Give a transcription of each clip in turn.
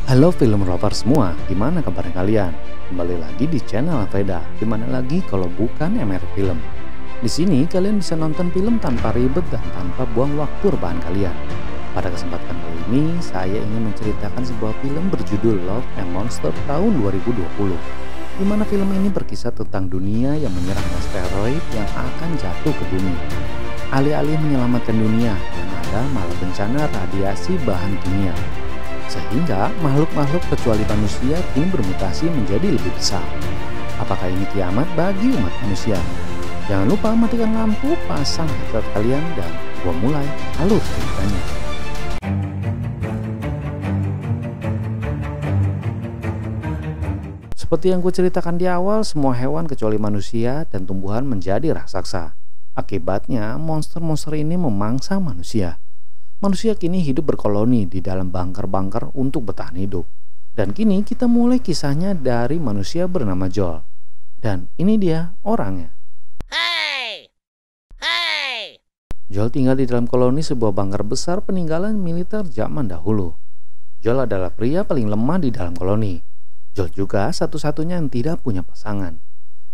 Halo film lover semua, gimana kabarnya kalian? Kembali lagi di channel Aveda, dimana lagi kalau bukan MR Film. Di sini kalian bisa nonton film tanpa ribet dan tanpa buang waktu rebahan kalian. Pada kesempatan kali ini, saya ingin menceritakan sebuah film berjudul Love and Monster tahun 2020. Di mana film ini berkisah tentang dunia yang menyerang asteroid yang akan jatuh ke bumi. Alih-alih menyelamatkan dunia, yang ada malah bencana radiasi bahan kimia. Sehingga makhluk-makhluk kecuali manusia kini bermutasi menjadi lebih besar. Apakah ini kiamat bagi umat manusia? Jangan lupa matikan lampu, pasang headset kalian, dan gua mulai alur ceritanya. Seperti yang gue ceritakan di awal, semua hewan kecuali manusia dan tumbuhan menjadi raksasa. Akibatnya, monster-monster ini memangsa manusia. Manusia kini hidup berkoloni di dalam bunker-bunker untuk bertahan hidup. Dan kini kita mulai kisahnya dari manusia bernama Joel. Dan ini dia orangnya. Hey! Hey! Joel tinggal di dalam koloni sebuah bunker besar peninggalan militer zaman dahulu. Joel adalah pria paling lemah di dalam koloni. Joel juga satu-satunya yang tidak punya pasangan.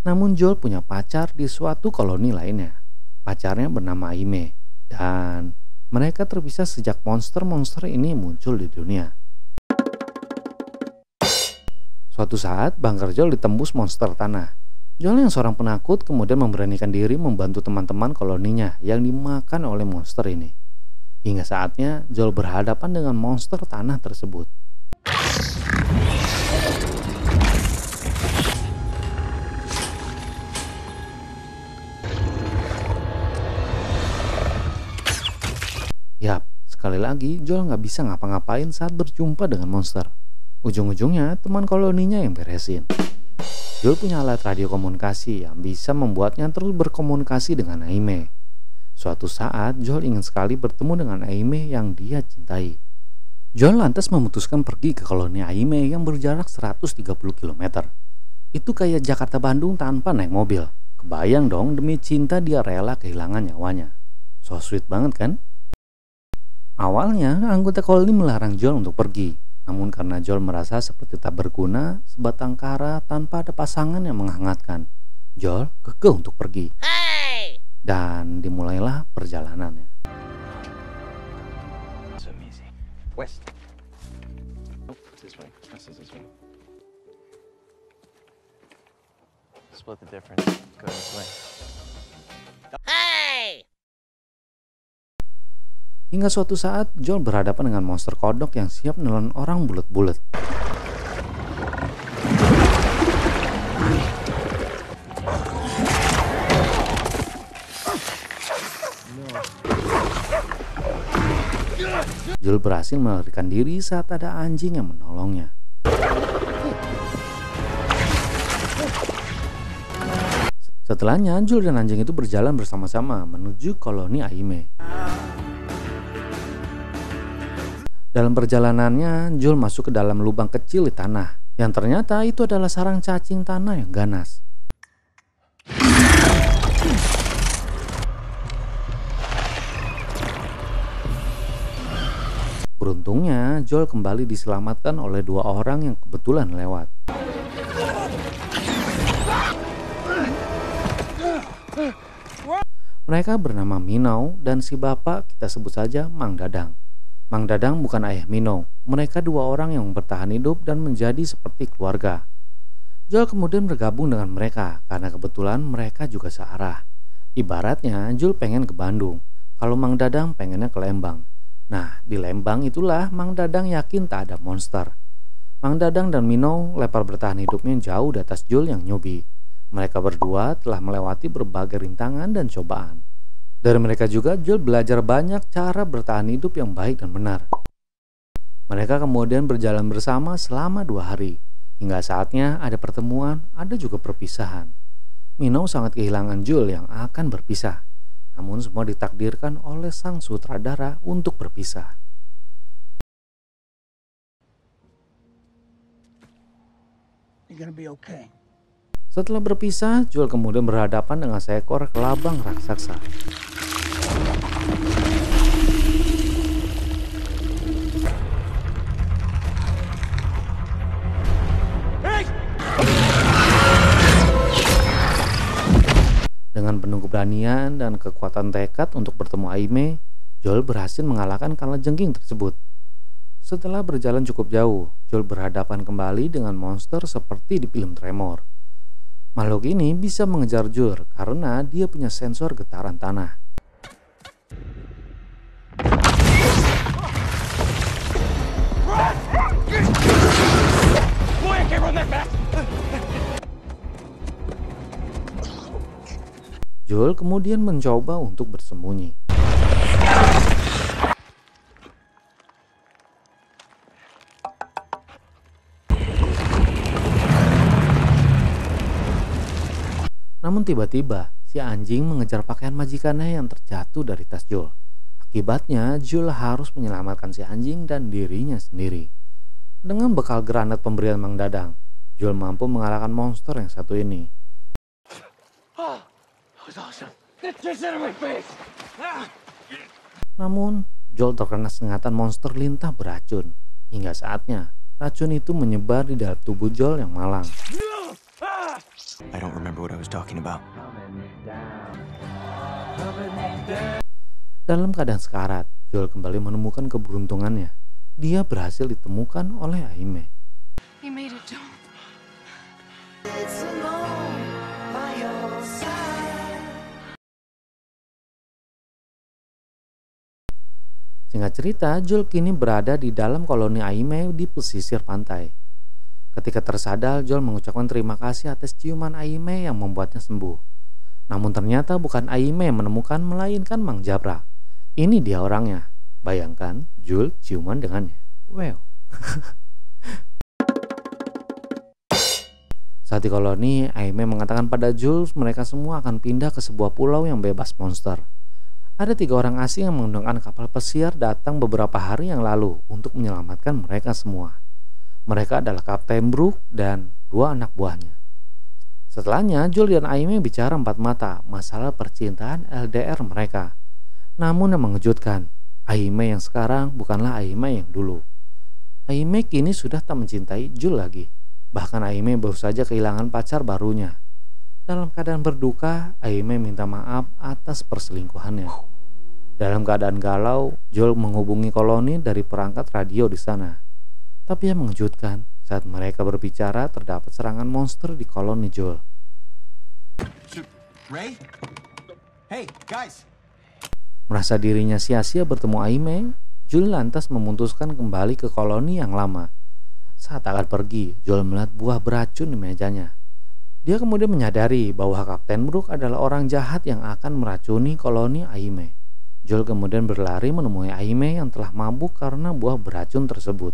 Namun Joel punya pacar di suatu koloni lainnya. Pacarnya bernama Aime. Dan mereka terpisah sejak monster-monster ini muncul di dunia. Suatu saat, bunker Joel ditembus monster tanah. Joel yang seorang penakut kemudian memberanikan diri membantu teman-teman koloninya yang dimakan oleh monster ini. Hingga saatnya, Joel berhadapan dengan monster tanah tersebut. Yap, sekali lagi Joel nggak bisa ngapa-ngapain saat berjumpa dengan monster. Ujung-ujungnya teman koloninya yang beresin. Joel punya alat radio komunikasi yang bisa membuatnya terus berkomunikasi dengan Aime. Suatu saat Joel ingin sekali bertemu dengan Aime yang dia cintai. Joel lantas memutuskan pergi ke koloni Aime yang berjarak 130 km. Itu kayak Jakarta Bandung tanpa naik mobil. Kebayang dong, demi cinta dia rela kehilangan nyawanya. So sweet banget kan? Awalnya, anggota koloni melarang Joel untuk pergi. Namun karena Joel merasa seperti tak berguna, sebatang kara tanpa ada pasangan yang menghangatkan, Joel kekeh untuk pergi. Hey! Dan dimulailah perjalanannya. West. Nope, this way. This way. Split the difference. Go this way. Hey! Hingga suatu saat, Joel berhadapan dengan monster kodok yang siap menelan orang bulet-bulet. Joel berhasil melarikan diri saat ada anjing yang menolongnya. Setelahnya, Joel dan anjing itu berjalan bersama-sama menuju koloni Aime. Dalam perjalanannya, Joel masuk ke dalam lubang kecil di tanah, yang ternyata itu adalah sarang cacing tanah yang ganas. Beruntungnya, Joel kembali diselamatkan oleh dua orang yang kebetulan lewat. Mereka bernama Minau dan si bapak kita sebut saja Mang Dadang. Mang Dadang bukan ayah Minau. Mereka dua orang yang bertahan hidup dan menjadi seperti keluarga. Joel kemudian bergabung dengan mereka karena kebetulan mereka juga searah. Ibaratnya Joel pengen ke Bandung, kalau Mang Dadang pengennya ke Lembang. Nah, di Lembang itulah Mang Dadang yakin tak ada monster. Mang Dadang dan Minau lepas bertahan hidupnya jauh di atas Joel yang newbie. Mereka berdua telah melewati berbagai rintangan dan cobaan. Dari mereka juga Joel belajar banyak cara bertahan hidup yang baik dan benar. Mereka kemudian berjalan bersama selama 2 hari. Hingga saatnya ada pertemuan, ada juga perpisahan. Minau sangat kehilangan Joel yang akan berpisah. Namun semua ditakdirkan oleh sang sutradara untuk berpisah. You're gonna be okay. Setelah berpisah, Joel kemudian berhadapan dengan seekor kelabang raksasa. dengan kekuatan tekad untuk bertemu Aime, Joel berhasil mengalahkan kalajengking tersebut. Setelah berjalan cukup jauh, Joel berhadapan kembali dengan monster seperti di film Tremor. Makhluk ini bisa mengejar Joel karena dia punya sensor getaran tanah. Joel kemudian mencoba untuk bersembunyi. Namun tiba-tiba, si anjing mengejar pakaian majikannya yang terjatuh dari tas Joel. Akibatnya, Joel harus menyelamatkan si anjing dan dirinya sendiri. Dengan bekal granat pemberian Mang Dadang, Joel mampu mengalahkan monster yang satu ini. Namun, Joel terkena sengatan monster lintah beracun. Hingga saatnya, racun itu menyebar di dalam tubuh Joel yang malang. I don't remember what I was talking about. Dalam keadaan sekarat, Joel kembali menemukan keberuntungannya. Dia berhasil ditemukan oleh Aime. He made it, Joel. Singkat cerita, Joel kini berada di dalam koloni Aime di pesisir pantai. Ketika tersadar, Joel mengucapkan terima kasih atas ciuman Aime yang membuatnya sembuh. Namun ternyata bukan Aime yang menemukan, melainkan Mang Jabra. Ini dia orangnya. Bayangkan, Joel ciuman dengannya. Wow. Saat di koloni, Aime mengatakan pada Joel mereka semua akan pindah ke sebuah pulau yang bebas monster. Ada 3 orang asing yang menggunakan kapal pesiar datang beberapa hari yang lalu untuk menyelamatkan mereka semua. Mereka adalah Kapten Brook dan 2 anak buahnya. Setelahnya, Joel dan Aime bicara 4 mata masalah percintaan LDR mereka. Namun yang mengejutkan, Aime yang sekarang bukanlah Aime yang dulu. Aime kini sudah tak mencintai Joel lagi. Bahkan Aime baru saja kehilangan pacar barunya. Dalam keadaan berduka, Aime minta maaf atas perselingkuhannya. Dalam keadaan galau, Joel menghubungi koloni dari perangkat radio di sana. Tapi yang mengejutkan, saat mereka berbicara terdapat serangan monster di koloni Joel. Ray? Hey, guys. Merasa dirinya sia-sia bertemu Aime, Joel lantas memutuskan kembali ke koloni yang lama. Saat akan pergi, Joel melihat buah beracun di mejanya. Dia kemudian menyadari bahwa Kapten Brook adalah orang jahat yang akan meracuni koloni Aime. Joel kemudian berlari menemui Aime yang telah mabuk karena buah beracun tersebut.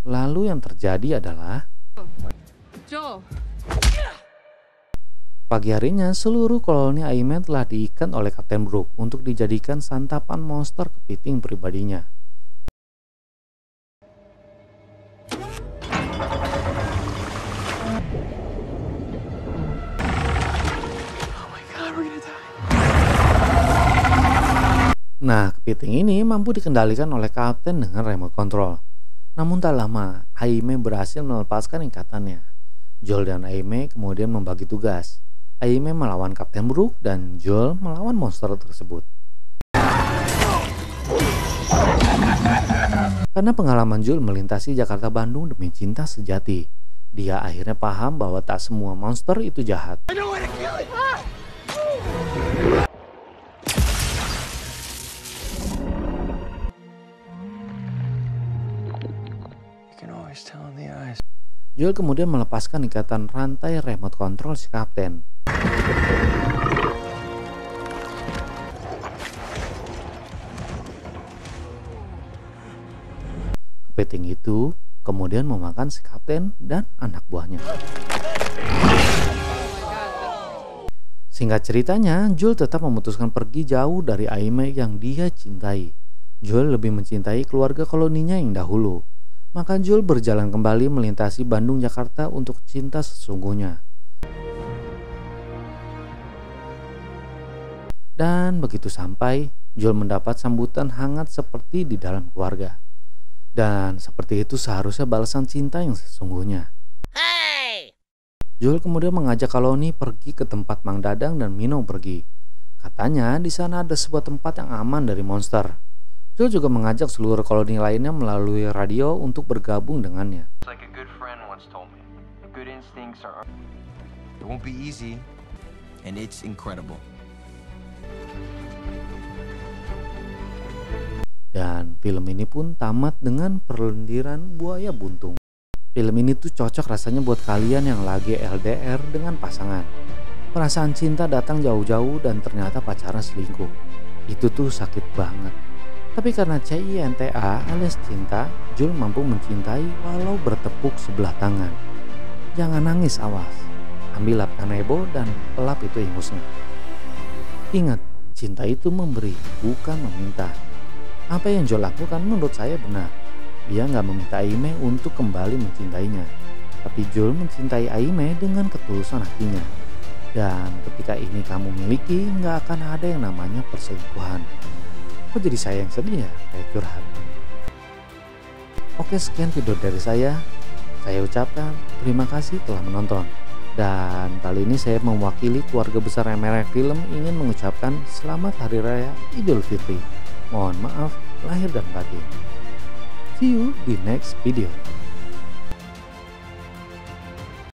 Lalu yang terjadi adalah Joel. pagi harinya seluruh koloni Aime telah diikat oleh Kapten Brook untuk dijadikan santapan monster kepiting pribadinya. Nah, kepiting ini mampu dikendalikan oleh kapten dengan remote control. Namun tak lama, Aime berhasil melepaskan ikatannya. Joel dan Aime kemudian membagi tugas. Aime melawan Kapten Brook dan Joel melawan monster tersebut. Karena pengalaman Joel melintasi Jakarta Bandung demi cinta sejati, dia akhirnya paham bahwa tak semua monster itu jahat. Joel kemudian melepaskan ikatan rantai remote control si kapten. Kepiting itu kemudian memakan si kapten dan anak buahnya. Singkat ceritanya, Joel tetap memutuskan pergi jauh dari Aime yang dia cintai. Joel lebih mencintai keluarga koloninya yang dahulu. Maka Joel berjalan kembali melintasi Bandung Jakarta untuk cinta sesungguhnya. Dan begitu sampai, Joel mendapat sambutan hangat seperti di dalam keluarga. Dan seperti itu seharusnya balasan cinta yang sesungguhnya. Joel kemudian mengajak koloni pergi ke tempat Mang Dadang dan Mino pergi. Katanya di sana ada sebuah tempat yang aman dari monster. Joel juga mengajak seluruh koloni lainnya melalui radio untuk bergabung dengannya. Like a good friend once told me, good instincts are... It won't be easy, and it's incredible. Dan film ini pun tamat dengan perlendiran buaya buntung. Film ini tuh cocok rasanya buat kalian yang lagi LDR dengan pasangan. Perasaan cinta datang jauh-jauh dan ternyata pacaran selingkuh. Itu tuh sakit banget. Tapi karena CINTA alias cinta, Joel mampu mencintai walau bertepuk sebelah tangan. Jangan nangis, awas. Ambil lap kanebo dan pelap itu ingusnya. Ingat, cinta itu memberi, bukan meminta. Apa yang Joel lakukan menurut saya benar. Dia nggak meminta Aime untuk kembali mencintainya. Tapi Joel mencintai Aime dengan ketulusan hatinya. Dan ketika ini kamu miliki, nggak akan ada yang namanya perselingkuhan. Kok jadi saya yang sedih ya? Kayak curhat. Oke, sekian video dari saya. Saya ucapkan terima kasih telah menonton. Dan kali ini saya mewakili keluarga besar MRF Film ingin mengucapkan Selamat Hari Raya Idul Fitri. Mohon maaf lahir dan batin. See you di next video.